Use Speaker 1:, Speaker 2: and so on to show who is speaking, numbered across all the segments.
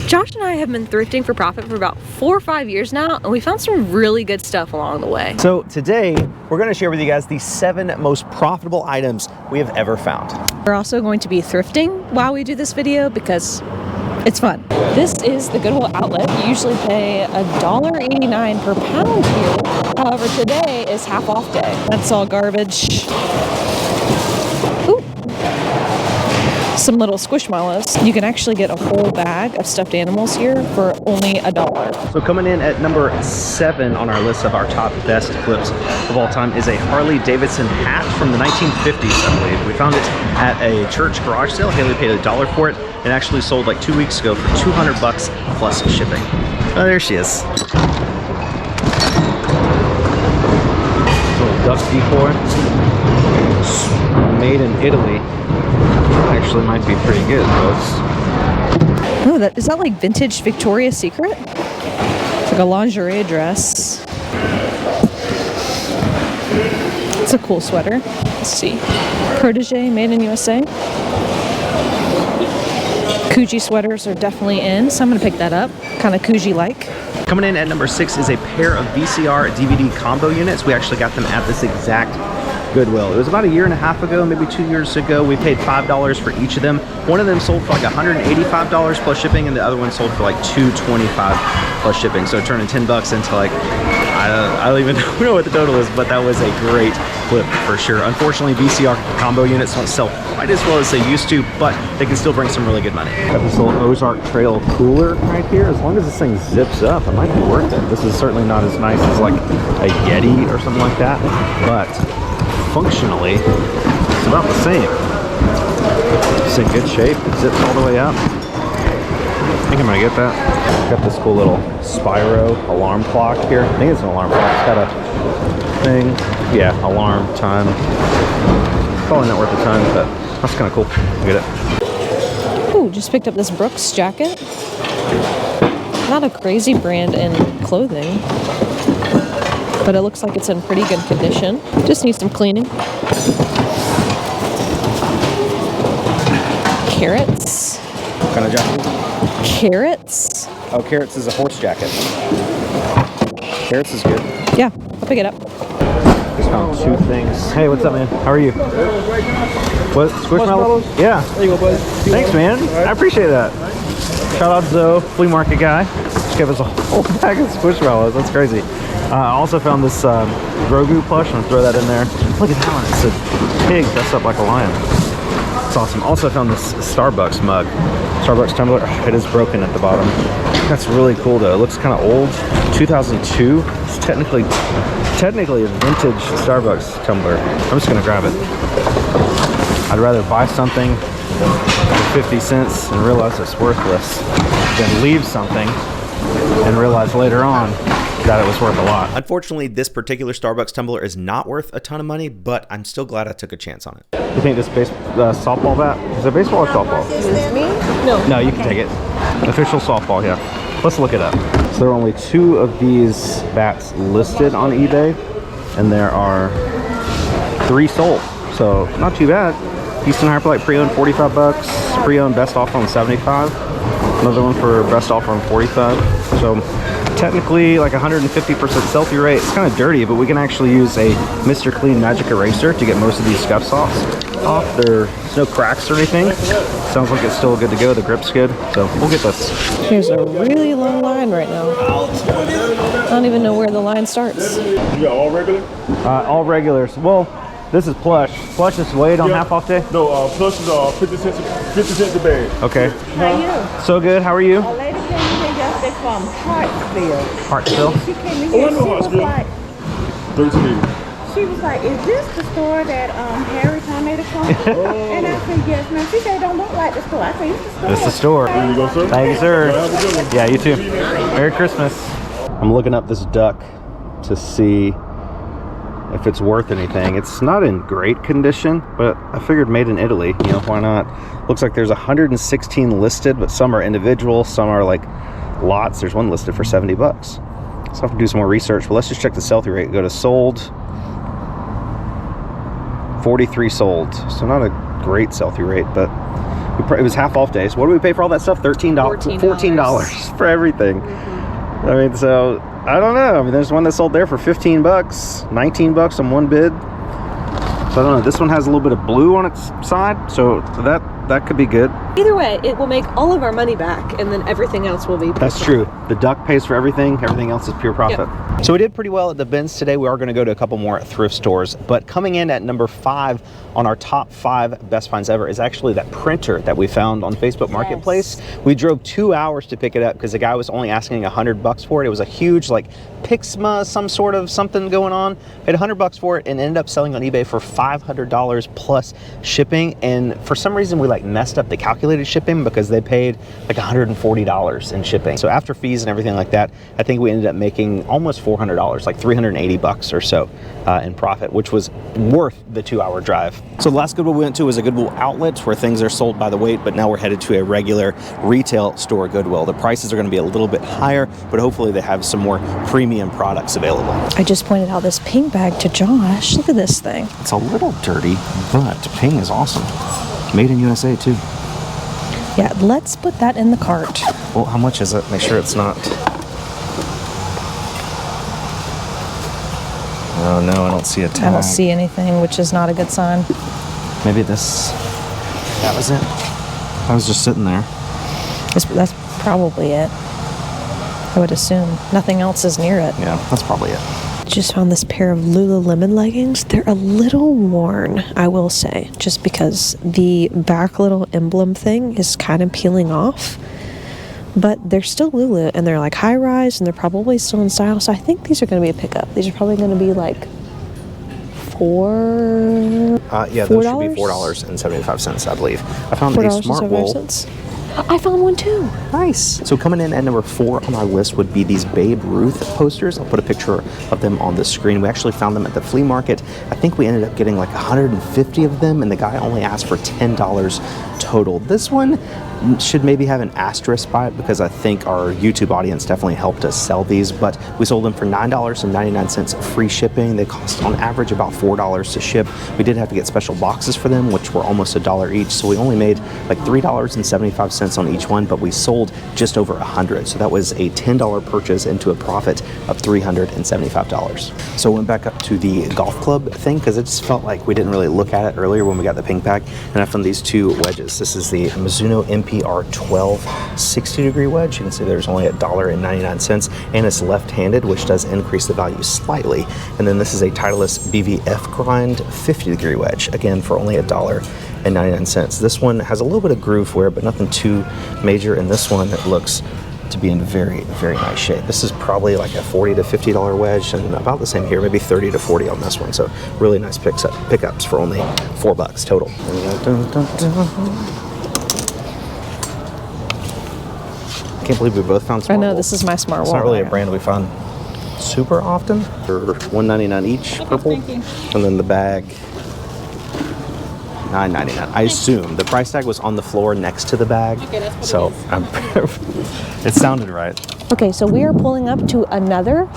Speaker 1: Josh and I have been thrifting for profit for about 4 or 5 years now, and we found some really good stuff along the way.
Speaker 2: So today, we're gonna share with you guys the 7 most profitable items we have ever found.
Speaker 1: We're also going to be thrifting while we do this video because it's fun. This is the Goodwill outlet. You usually pay $1.89 per pound here. However, today is half off day. That's all garbage. Ooh. Some little squishmallows. You can actually get a whole bag of stuffed animals here for only $1.
Speaker 2: So coming in at number 7 on our list of our top best flips of all time is a Harley Davidson hat from the 1950s, I believe. We found it at a church garage sale. Haley paid $1 for it. It actually sold like 2 weeks ago for $200 plus shipping. Oh, there she is. Little duck decor. Made in Italy. Actually might be pretty good, folks.
Speaker 1: Oh, is that like vintage Victoria's Secret? It's like a lingerie dress. It's a cool sweater. Let's see. Protege, made in USA. Coogee sweaters are definitely in, so I'm gonna pick that up. Kind of Coogee-like.
Speaker 2: Coming in at number 6 is a pair of VCR DVD combo units. We actually got them at this exact Goodwill. It was about 1.5 years ago, maybe 2 years ago. We paid $5 for each of them. One of them sold for like $185 plus shipping, and the other one sold for like $225 plus shipping. So it turned in $10 into like, I don't even know what the total is, but that was a great flip for sure. Unfortunately, VCR combo units don't sell quite as well as they used to, but they can still bring some really good money. Got this little Ozark Trail cooler right here. As long as this thing zips up, it might be worth it. This is certainly not as nice as like a Yeti or something like that, but functionally, it's about the same. It's in good shape. It zips all the way up. I think I'm gonna get that. Got this cool little Spyro alarm clock here. I think it's an alarm clock. It's got a thing. Yeah, alarm time. Probably not worth the time, but that's kind of cool. I'll get it.
Speaker 1: Ooh, just picked up this Brooks jacket. Not a crazy brand in clothing, but it looks like it's in pretty good condition. Just needs some cleaning. Carrots.
Speaker 2: What kind of jacket?
Speaker 1: Carrots.
Speaker 2: Oh, Carrots is a horse jacket. Carrots is good.
Speaker 1: Yeah, I'll pick it up.
Speaker 2: Just found 2 things. Hey, what's up, man? How are you? What? Squishmallows? Yeah.
Speaker 3: There you go, buddy.
Speaker 2: Thanks, man. I appreciate that. Shout out to Zoe, flea market guy. Just gave us a whole bag of Squishmallows. That's crazy. I also found this Grogu plush. I'm gonna throw that in there. Look at that one. It's a pig dressed up like a lion. It's awesome. Also found this Starbucks mug. Starbucks tumbler. It is broken at the bottom. That's really cool though. It looks kind of old. 2002. It's technically a vintage Starbucks tumbler. I'm just gonna grab it. I'd rather buy something for 50 cents and realize it's worthless than leave something and realize later on that it was worth a lot. Unfortunately, this particular Starbucks tumbler is not worth a ton of money, but I'm still glad I took a chance on it. You think this softball bat? Is it baseball or softball?
Speaker 1: Excuse me? No.
Speaker 2: No, you can take it. Official softball, yeah. Let's look it up. So there are only 2 of these bats listed on eBay, and there are 3 sold. So not too bad. Houston Hyperlight pre-owned $45. Pre-owned best offer on $75. Another one for best offer on $45. So technically like 150% sell-through rate. It's kind of dirty, but we can actually use a Mr. Clean Magic Eraser to get most of these scuffs off. There's no cracks or anything. Sounds like it's still good to go. The grip's good, so we'll get this.
Speaker 1: There's a really long line right now. I don't even know where the line starts.
Speaker 3: You got all regular?
Speaker 2: All regulars. Well, this is plush. Plush is weighed on half off day?
Speaker 3: No, plush is 50 cents a bag.
Speaker 2: Okay.
Speaker 4: How are you?
Speaker 2: So good. How are you?
Speaker 4: A lady came in here yesterday from Hartsville.
Speaker 2: Hartsville?
Speaker 4: She came in here,
Speaker 3: I know
Speaker 4: she was
Speaker 3: Hartsville.
Speaker 4: like,
Speaker 3: 13.
Speaker 4: she was like, is this the store that Hairytornado comes from? And I said, yes, ma'am. She said, it don't look like the store. I said, it's the store.
Speaker 2: It's the store.
Speaker 3: There you go, sir.
Speaker 2: Thank you, sir.
Speaker 3: Have a good one.
Speaker 2: Yeah, you too. Merry Christmas. I'm looking up this duck to see if it's worth anything. It's not in great condition, but I figured made in Italy, you know, why not? Looks like there's 116 listed, but some are individual, some are like lots. There's one listed for $70. So I'll have to do some more research, but let's just check the sell-through rate. Go to sold, 43 sold. So not a great sell-through rate, but It was half off day. So what do we pay for all that stuff? $13. $14 for everything. I mean, so I don't know. I mean, there's one that sold there for 15 bucks, 19 bucks on one bid. So I don't know. This one has a little bit of blue on its side, so that could be good.
Speaker 1: Either way, it will make all of our money back, and then everything else will be.
Speaker 2: That's true. The duck pays for everything. Everything else is pure profit. Yep. So we did pretty well at the bins today. We are going to go to a couple more thrift stores, but coming in at number 5 on our top 5 best finds ever is actually that printer that we found on Facebook Marketplace. We drove 2 hours to pick it up because the guy was only asking $100 for it. It was a huge like Pixma, some sort of something going on. Paid $100 for it and ended up selling on eBay for $500 plus shipping. And for some reason we like messed up the calculated shipping because they paid like $140 in shipping. So after fees and everything like that, I think we ended up making almost $400, like 380 bucks or so in profit, which was worth the 2-hour drive. So the last Goodwill we went to was a Goodwill outlet where things are sold by the weight, but now we're headed to a regular retail store Goodwill. The prices are going to be a little bit higher, but hopefully they have some more premium products available.
Speaker 1: I just pointed out this pink bag to Josh. Look at this thing.
Speaker 2: It's a little dirty, but pink is awesome. Made in USA too.
Speaker 1: Yeah, let's put that in the cart.
Speaker 2: Well, how much is it? Make sure it's not... Oh no, I don't see a tag.
Speaker 1: I don't see anything, which is not a good sign.
Speaker 2: Maybe this... That was it. I was just sitting there.
Speaker 1: That's probably it. I would assume. Nothing else is near it.
Speaker 2: Yeah, that's probably it.
Speaker 1: Just found this pair of Lululemon leggings. They're a little worn, I will say, just because the back little emblem thing is kind of peeling off. But they're still Lulu, and they're like high rise, and they're probably still in style. So I think these are going to be a pickup. These are probably going to be like $4.
Speaker 2: Yeah, those should be $4.75, I believe. I found a smart wool.
Speaker 1: I found one too.
Speaker 2: Nice. So coming in at number 4 on our list would be these Babe Ruth posters. I'll put a picture of them on the screen. We actually found them at the flea market. I think we ended up getting like 150 of them, and the guy only asked for $10 total. This one should maybe have an asterisk by it because I think our YouTube audience definitely helped us sell these, but we sold them for $9.99 free shipping. They cost on average about $4 to ship. We did have to get special boxes for them, which were almost $1 each, so we only made like $3.75 on each one, but we sold just over 100. So that was a $10 purchase into a profit of $375. So I went back up to the golf club thing because it just felt like we didn't really look at it earlier when we got the pink bag, and I found these 2 wedges. This is the Mizuno MPR 12 60-degree wedge. You can see there's only $1.99, and it's left-handed, which does increase the value slightly. And then this is a Titleist BVF grind 50-degree wedge, again for only $1.99. This one has a little bit of groove wear, but nothing too major. And this one looks to be in very, very nice shape. This is probably like a $40 to $50 wedge, and about the same here, maybe 30 to 40 on this one. So really nice pickups for only $4 total. I can't believe we both found Smart
Speaker 1: I know,
Speaker 2: Wool.
Speaker 1: this is my Smart Wool.
Speaker 2: It's not really a brand we find super often. They're $1.99 each, purple. And then the bag, $9.99. I assume the price tag was on the floor next to the bag, so it sounded right.
Speaker 1: Okay, so we are pulling up to another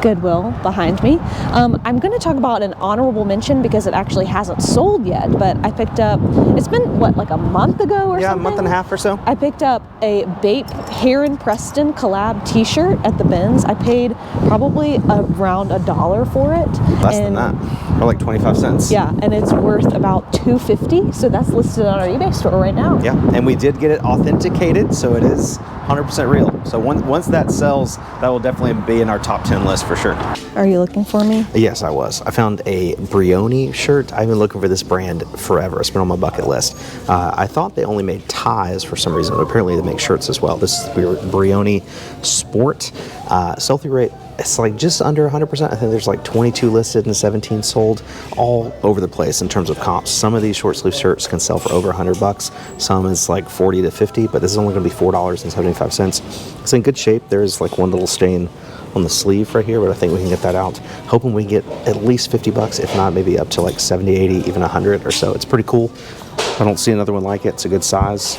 Speaker 1: Goodwill behind me. I'm going to talk about an honorable mention because it actually hasn't sold yet, but I picked up, it's been what, like a month ago or something?
Speaker 2: Yeah, a month and a half or so.
Speaker 1: I picked up a Bape Heron Preston collab t-shirt at the bins. I paid probably around $1 for it.
Speaker 2: Less than that, or like 25 cents.
Speaker 1: Yeah, and it's worth about $2.50, so that's listed on our eBay store right now.
Speaker 2: Yeah, and we did get it authenticated, so it is 100% real. So once that sells, that will definitely be in our top 10 list for sure.
Speaker 1: Are you looking for me?
Speaker 2: Yes, I was. I found a Brioni shirt. I've been looking for this brand forever. It's been on my bucket list. I thought they only made ties for some reason, but apparently they make shirts as well. This is Brioni Sport. Sell-through rate, it's like just under 100%. I think there's like 22 listed and 17 sold, all over the place in terms of comps. Some of these short sleeve shirts can sell for over $100. Some is like 40 to 50, but this is only going to be $4.75. It's in good shape. There's like one little stain on the sleeve right here, but I think we can get that out. Hoping we can get at least $50, if not maybe up to like 70, 80, even 100 or so. It's pretty cool. I don't see another one like it. It's a good size.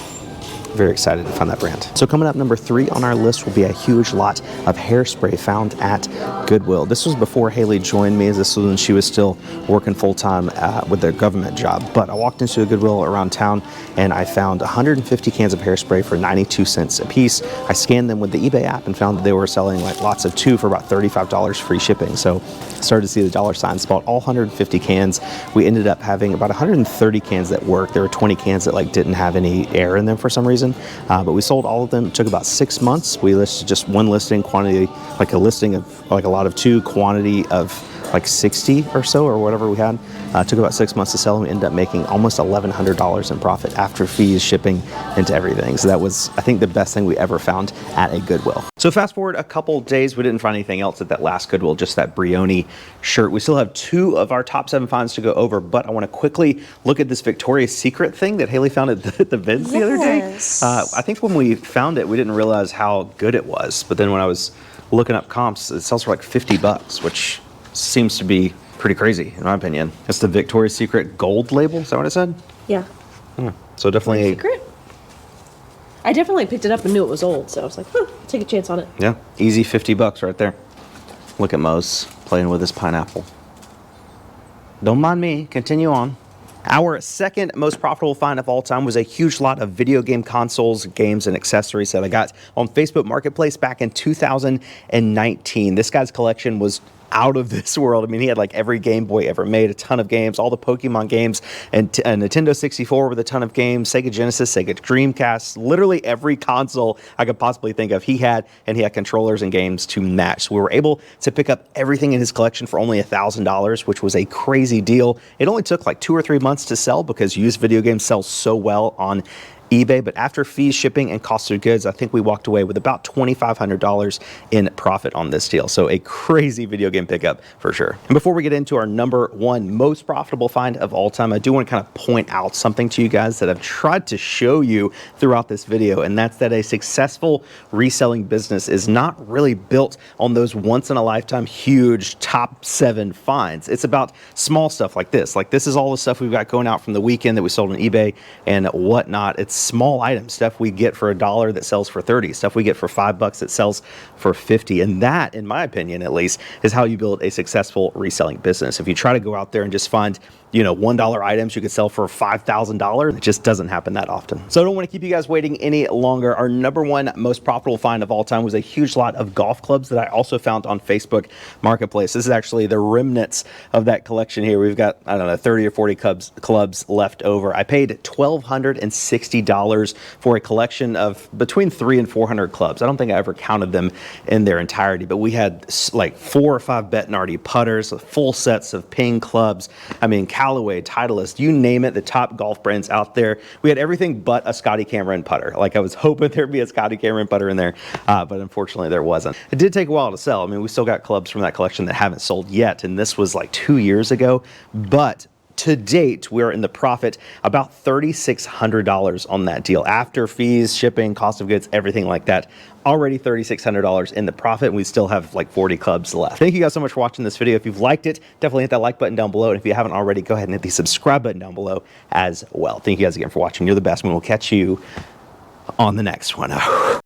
Speaker 2: very excited to find that brand. So coming up number 3 on our list will be a huge lot of hairspray found at Goodwill. This was before Haley joined me. This was when she was still working full-time with a government job. But I walked into a Goodwill around town and I found 150 cans of hairspray for 92 cents a piece. I scanned them with the eBay app and found that they were selling like lots of 2 for about $35 free shipping. So I started to see the dollar signs, bought all 150 cans. We ended up having about 130 cans that worked. There were 20 cans that like didn't have any air in them for some reason, but we sold all of them. It took about 6 months. We listed just one listing, quantity, like a listing of like a lot of 2, quantity of like 60 or so or whatever we had. Took about 6 months to sell, and we ended up making almost $1,100 in profit after fees, shipping, into everything. So that was, I think, the best thing we ever found at a Goodwill. So fast forward a couple days, we didn't find anything else at that last Goodwill, just that Brioni shirt. We still have 2 of our top 7 finds to go over, but I want to quickly look at this Victoria's Secret thing that Haley found at the Vince the other day. I think when we found it, we didn't realize how good it was, but then when I was looking up comps, it sells for like $50, which seems to be pretty crazy in my opinion. It's the Victoria's Secret gold label. Is that what I said?
Speaker 1: Yeah.
Speaker 2: So definitely
Speaker 1: Secret. I definitely picked it up and knew it was old, so I was like, I'll take a chance on it.
Speaker 2: Yeah, easy $50 right there. Look at Mose playing with his pineapple. Don't mind me. Continue on. Our second most profitable find of all time was a huge lot of video game consoles, games, and accessories that I got on Facebook Marketplace back in 2019. This guy's collection was out of this world. I mean, he had like every Game Boy ever made, a ton of games, all the Pokemon games, and a Nintendo 64 with a ton of games, Sega Genesis, Sega Dreamcast, literally every console I could possibly think of he had, and he had controllers and games to match. So we were able to pick up everything in his collection for only $1,000, which was a crazy deal. It only took like 2 or 3 months to sell because used video games sell so well on eBay, but after fees, shipping, and cost of goods, I think we walked away with about $2,500 in profit on this deal. So a crazy video game pickup for sure. And before we get into our number 1 most profitable find of all time, I do want to kind of point out something to you guys that I've tried to show you throughout this video, and that's that a successful reselling business is not really built on those once-in-a-lifetime huge top 7 finds. It's about small stuff like this. Like this is all the stuff we've got going out from the weekend that we sold on eBay and whatnot. It's small items, stuff we get for $1 that sells for 30, stuff we get for $5 that sells for 50. And that, in my opinion at least, is how you build a successful reselling business. If you try to go out there and just find, you know, $1 items you could sell for $5,000, it just doesn't happen that often. So I don't want to keep you guys waiting any longer. Our number 1 most profitable find of all time was a huge lot of golf clubs that I also found on Facebook Marketplace. This is actually the remnants of that collection here. We've got, I don't know, 30 or 40 clubs left over. I paid $1,260 for a collection of between 300 and 400 clubs. I don't think I ever counted them in their entirety, but we had like 4 or 5 Bettinardi putters, full sets of ping clubs. I mean, Callaway, Titleist, you name it, the top golf brands out there. We had everything but a Scotty Cameron putter. Like I was hoping there'd be a Scotty Cameron putter in there, but unfortunately there wasn't. It did take a while to sell. I mean, we still got clubs from that collection that haven't sold yet, and this was like 2 years ago, but to date, we're in the profit about $3,600 on that deal. After fees, shipping, cost of goods, everything like that, already $3,600 in the profit. And we still have like 40 clubs left. Thank you guys so much for watching this video. If you've liked it, definitely hit that like button down below. And if you haven't already, go ahead and hit the subscribe button down below as well. Thank you guys again for watching. You're the best, and we'll catch you on the next one.